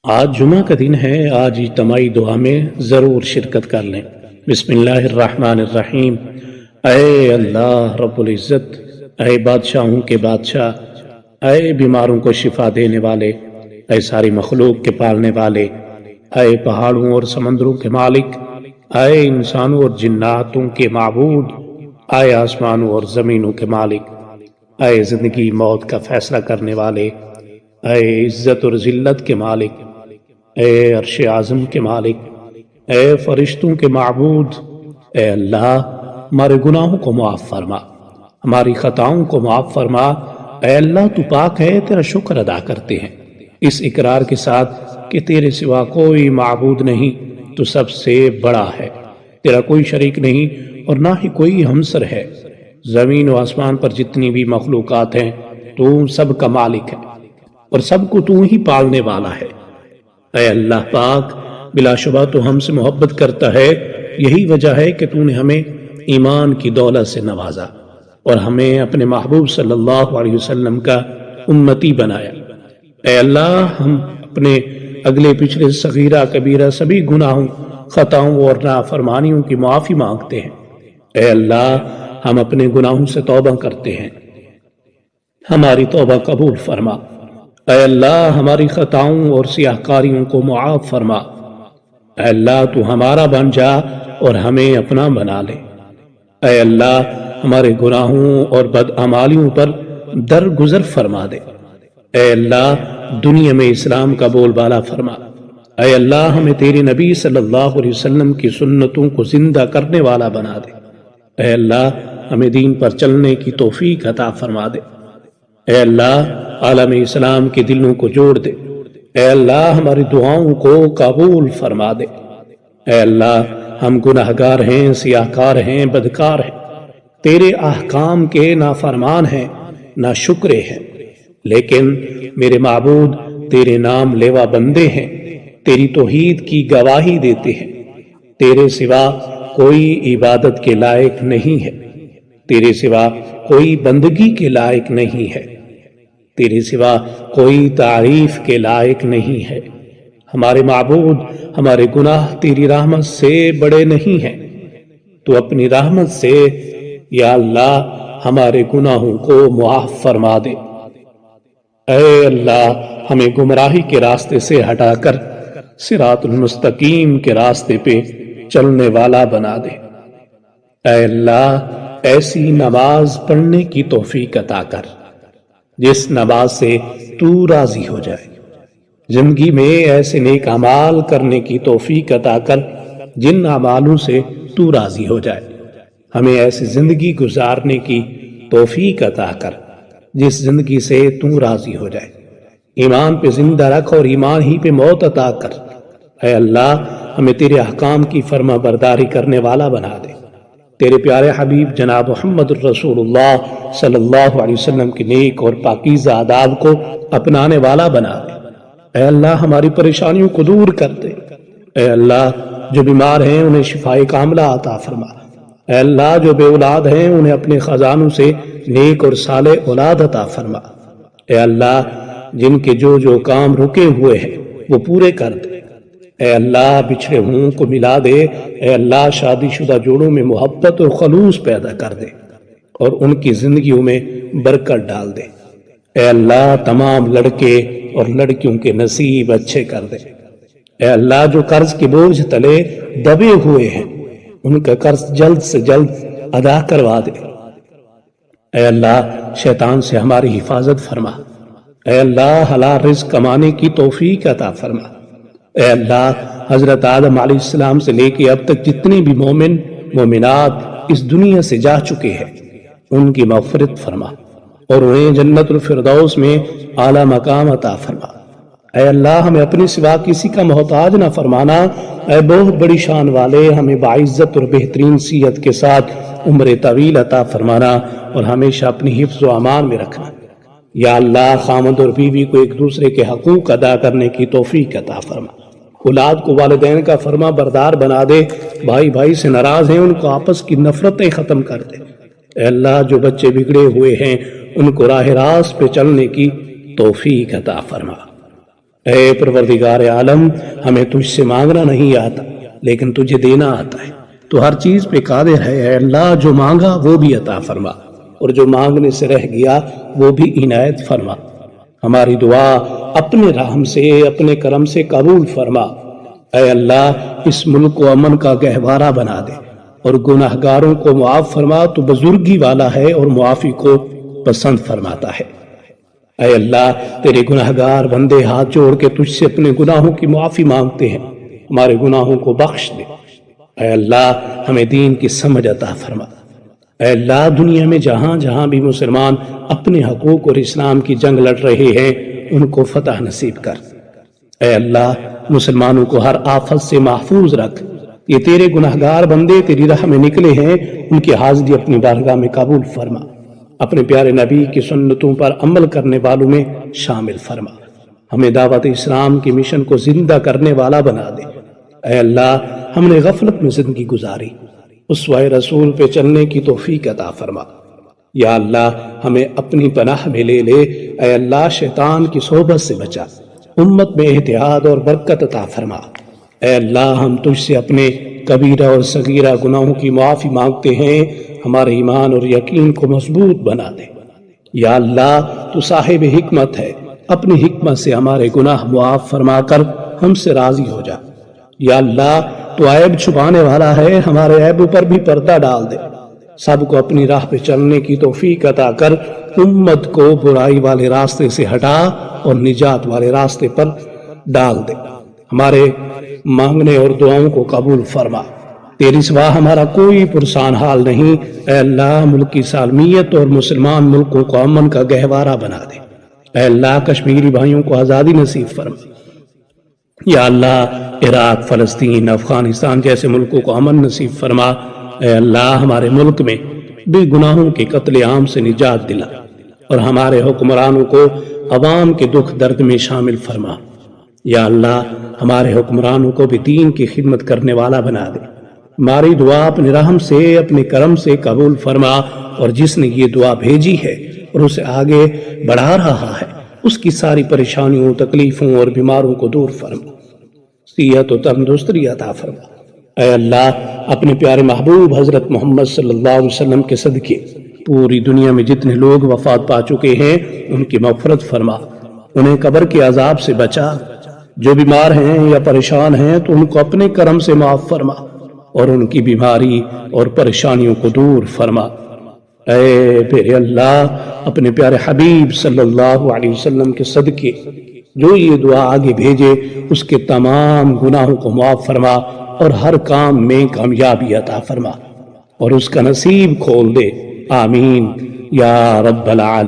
آج جمعہ کا دن ہے۔ آج اجتماعی دعا میں ضرور شرکت کر لیں۔ بسم اللہ الرحمن الرحیم۔ اے اللہ رب العزت، اے بادشاہوں کے بادشاہ، اے بیماروں کو شفا دینے والے، اے ساری مخلوق کے پالنے والے، اے پہاڑوں اور سمندروں کے مالک، اے انسانوں اور جناتوں کے معبود، اے آسمانوں اور زمینوں کے مالک، اے زندگی موت کا فیصلہ کرنے والے، اے عزت اور ذلت کے مالک، اے عرش اعظم کے مالک، اے فرشتوں کے معبود، اے اللہ ہمارے گناہوں کو معاف فرما، ہماری خطاؤں کو معاف فرما۔ اے اللہ تو پاک ہے، تیرا شکر ادا کرتے ہیں اس اقرار کے ساتھ کہ تیرے سوا کوئی معبود نہیں، تو سب سے بڑا ہے، تیرا کوئی شریک نہیں اور نہ ہی کوئی ہمسر ہے۔ زمین و آسمان پر جتنی بھی مخلوقات ہیں تو سب کا مالک ہے اور سب کو تو ہی پالنے والا ہے۔ اے اللہ پاک، بلا شبہ تو ہم سے محبت کرتا ہے، یہی وجہ ہے کہ تو نے ہمیں ایمان کی دولت سے نوازا اور ہمیں اپنے محبوب صلی اللہ علیہ وسلم کا امتی بنایا۔ اے اللہ، ہم اپنے اگلے پچھلے صغیرہ کبیرہ سبھی گناہوں، خطاؤں اور نافرمانیوں کی معافی مانگتے ہیں۔ اے اللہ، ہم اپنے گناہوں سے توبہ کرتے ہیں، ہماری توبہ قبول فرما۔ اے اللہ، ہماری خطاؤں اور سیاہ کاریوں کو معاف فرما۔ اے اللہ، تو ہمارا بن جا اور ہمیں اپنا بنا لے۔ اے اللہ، ہمارے گناہوں اور بدعمالیوں پر درگزر فرما دے۔ اے اللہ، دنیا میں اسلام کا بول بالا فرما۔ اے اللہ، ہمیں تیرے نبی صلی اللہ علیہ وسلم کی سنتوں کو زندہ کرنے والا بنا دے۔ اے اللہ، ہمیں دین پر چلنے کی توفیق عطا فرما دے۔ اے اللہ، عالم اسلام کے دلوں کو جوڑ دے۔ اے اللہ، ہماری دعاؤں کو قبول فرما دے۔ اے اللہ، ہم گناہگار ہیں، سیاہکار ہیں، بدکار ہیں، تیرے احکام کے نافرمان ہیں، ناشکرے ہیں، لیکن میرے معبود تیرے نام لیوا بندے ہیں، تیری توحید کی گواہی دیتے ہیں۔ تیرے سوا کوئی عبادت کے لائق نہیں ہے، تیرے سوا کوئی بندگی کے لائق نہیں ہے، تیرے سوا کوئی تعریف کے لائق نہیں ہے۔ ہمارے معبود، ہمارے گناہ تیری رحمت سے بڑے نہیں ہیں، تو اپنی رحمت سے یا اللہ ہمارے گناہوں کو معاف فرما دے۔ اے اللہ، ہمیں گمراہی کے راستے سے ہٹا کر صراط المستقیم کے راستے پہ چلنے والا بنا دے۔ اے اللہ، ایسی نماز پڑھنے کی توفیق عطا کر جس نماز سے تو راضی ہو جائے۔ زندگی میں ایسے نیک اعمال کرنے کی توفیق عطا کر جن اعمالوں سے تو راضی ہو جائے۔ ہمیں ایسی زندگی گزارنے کی توفیق عطا کر جس زندگی سے تو راضی ہو جائے۔ ایمان پہ زندہ رکھ اور ایمان ہی پہ موت عطا کر۔ اے اللہ، ہمیں تیرے احکام کی فرما برداری کرنے والا بنا دے۔ تیرے پیارے حبیب جناب محمد الرسول اللہ صلی اللہ علیہ وسلم کے نیک اور پاکیزہ آداب کو اپنانے والا بنا دے۔ اے اللہ، ہماری پریشانیوں کو دور کر دے۔ اے اللہ، جو بیمار ہیں انہیں شفائے کاملہ عطا فرما۔ اے اللہ، جو بے اولاد ہیں انہیں اپنے خزانوں سے نیک اور صالح اولاد عطا فرما۔ اے اللہ، جن کے جو کام رکے ہوئے ہیں وہ پورے کر دے۔ اے اللہ، بچھڑے ہوں کو ملا دے۔ اے اللہ، شادی شدہ جوڑوں میں محبت اور خلوص پیدا کر دے اور ان کی زندگیوں میں برکت ڈال دے۔ اے اللہ، تمام لڑکے اور لڑکیوں کے نصیب اچھے کر دے۔ اے اللہ، جو قرض کے بوجھ تلے دبے ہوئے ہیں ان کا قرض جلد سے جلد ادا کروا دے۔ اے اللہ، شیطان سے ہماری حفاظت فرما۔ اے اللہ، حلال رزق کمانے کی توفیق عطا فرما۔ اے اللہ، حضرت آدم علیہ السلام سے لے کے اب تک جتنے بھی مومن مومنات اس دنیا سے جا چکے ہیں ان کی مغفرت فرما اور انہیں جنت الفردوس میں اعلیٰ مقام عطا فرما۔ اے اللہ، ہمیں اپنے سوا کسی کا محتاج نہ فرمانا۔ اے بہت بڑی شان والے، ہمیں باعزت اور بہترین صحت کے ساتھ عمر طویل عطا فرمانا اور ہمیشہ اپنی حفظ و امان میں رکھنا۔ یا اللہ، خامد اور بیوی کو ایک دوسرے کے حقوق ادا کرنے کی توفیق عطا فرما۔ اولاد کو والدین کا فرما بردار بنا دے۔ بھائی بھائی سے ناراض ہیں ان کو آپس کی نفرتیں ختم کر دے۔ اے اللہ، جو بچے بگڑے ہوئے ہیں ان کو راہ راست پہ چلنے کی توفیق عطا فرما۔ اے پروردگار عالم، ہمیں تجھ سے مانگنا نہیں آتا لیکن تجھے دینا آتا ہے، تو ہر چیز پہ قادر ہے۔ اے اللہ، جو مانگا وہ بھی عطا فرما، اور جو مانگنے سے رہ گیا وہ بھی عنایت فرما۔ ہماری دعا اپنے رحم سے، اپنے کرم سے قبول فرما۔ اے اللہ، اس ملک کو امن کا گہوارہ بنا دے اور گناہگاروں کو معاف فرما۔ تو بزرگی والا ہے اور معافی کو پسند فرماتا ہے۔ اے اللہ، تیرے گناہگار بندے ہاتھ جوڑ کے تجھ سے اپنے گناہوں کی معافی مانگتے ہیں، ہمارے گناہوں کو بخش دے۔ اے اللہ، ہمیں دین کی سمجھ عطا فرما۔ اے اللہ، دنیا میں جہاں جہاں بھی مسلمان اپنے حقوق اور اسلام کی جنگ لڑ رہے ہیں ان کو فتح نصیب کر۔ اے اللہ، مسلمانوں کو ہر آفت سے محفوظ رکھ۔ یہ تیرے گناہگار بندے تیری راہ میں نکلے ہیں، ان کی حاضری اپنی بارگاہ میں قبول فرما۔ اپنے پیارے نبی کی سنتوں پر عمل کرنے والوں میں شامل فرما۔ ہمیں دعوت اسلام کی مشن کو زندہ کرنے والا بنا دے۔ اے اللہ، ہم نے غفلت میں زندگی گزاری، اسوہ رسول پہ چلنے کی توفیق عطا فرما۔ یا اللہ، ہمیں اپنی پناہ میں لے لے۔ اے اللہ، شیطان کی صحبت سے بچا، امت میں اتحاد اور برکت عطا فرما۔ اے اللہ، ہم تجھ سے اپنے کبیرہ اور صغیرہ گناہوں کی معافی مانگتے ہیں، ہمارے ایمان اور یقین کو مضبوط بنا دے۔ یا اللہ، تو صاحب حکمت ہے، اپنی حکمت سے ہمارے گناہ معاف فرما کر ہم سے راضی ہو جا۔ یا اللہ، تو عیب چھپانے والا ہے، ہمارے عیبوں پر بھی پردہ ڈال دے۔ سب کو اپنی راہ پہ چلنے کی توفیق عطا کر، امت کو برائی والے راستے سے ہٹا اور نجات والے راستے پر ڈال دے۔ ہمارے مانگنے اور دعاؤں کو قبول فرما۔ تیری سوا ہمارا کوئی پرسان حال نہیں۔ اے اللہ، ملک کی سالمیت اور مسلمان ملکوں کو امن کا گہوارہ بنا دے۔ اے اللہ، کشمیری بھائیوں کو آزادی نصیب فرما۔ یا اللہ، عراق، فلسطین، افغانستان جیسے ملکوں کو امن نصیب فرما۔ اے اللہ، ہمارے ملک میں بے گناہوں کے قتل عام سے نجات دلا اور ہمارے حکمرانوں کو عوام کے دکھ درد میں شامل فرما۔ یا اللہ، ہمارے حکمرانوں کو بھی دین کی خدمت کرنے والا بنا دے۔ ہماری دعا اپنے رحم سے، اپنے کرم سے قبول فرما، اور جس نے یہ دعا بھیجی ہے اور اسے آگے بڑھا رہا ہے، اس کی ساری پریشانیوں، تکلیفوں اور بیماروں کو دور فرما، صحت و تندرستی عطا فرما۔ اے اللہ، اپنے پیارے محبوب حضرت محمد صلی اللہ علیہ وسلم کے صدقے پوری دنیا میں جتنے لوگ وفات پا چکے ہیں ان کی مغفرت فرما، انہیں قبر کے عذاب سے بچا۔ جو بیمار ہیں یا پریشان ہیں تو ان کو اپنے کرم سے معاف فرما اور ان کی بیماری اور پریشانیوں کو دور فرما۔ اے پیارے اللہ، اپنے پیارے حبیب صلی اللہ علیہ وسلم کے صدقے جو یہ دعا آگے بھیجے اس کے تمام گناہوں کو معاف فرما اور ہر کام میں کامیابی عطا فرما اور اس کا نصیب کھول دے۔ آمین یا رب العالمین۔